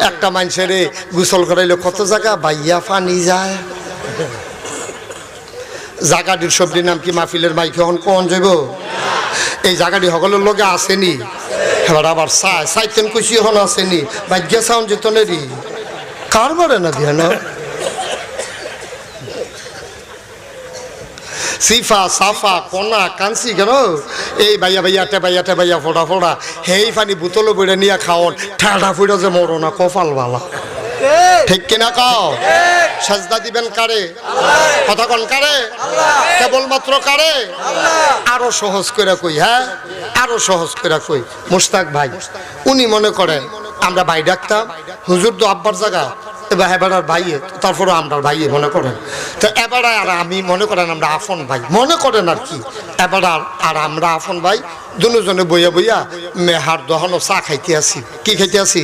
একটা মানুষের গোসল করাইলে কত জায়গা বাইয়া পানি যায়। জায়গাটির সবজির নাম কি মাহফিলের মাইকে এখন কোন যাব এই জায়গাটি সকলের লগে আসেনি এবার আবার সাইতেন কুচি এখন আসেনি ভাগ্যা সাউন্ড যেতনেরই কার বারে না দিয়ে না সিফা সাফা কনা কাঞ্চি কেন এই বাইয়াতে বাইয়া ফোড়া ফোড়া হেই পানি বোতলে বইরে নিয়ে খাওন ঠাডা ফুড়া যে মরো না কপাল বালা ঠিক কিনা কও সাজদা দিবেন কারে কথা কোন কারে কেবলমাত্র কারে আরো সহজ করে কই হ্যাঁ আরো সহজ করে কই মুশতাক ভাই উনি মনে করেন আমরা ভাই ডাকতাম হুজুর তো আব্বার জায়গা এবার এবার ভাইয়ে তারপরে আমরা ভাইয়ে মনে করেন তো এবার আর আমি মনে করেন আমরা আফন ভাই মনে করেন আর কি এবার আর আমরা আফন ভাই দুজনে বইয়া বইয়া মেহার দহন চা খাইতে আসি কি খাইতে আসি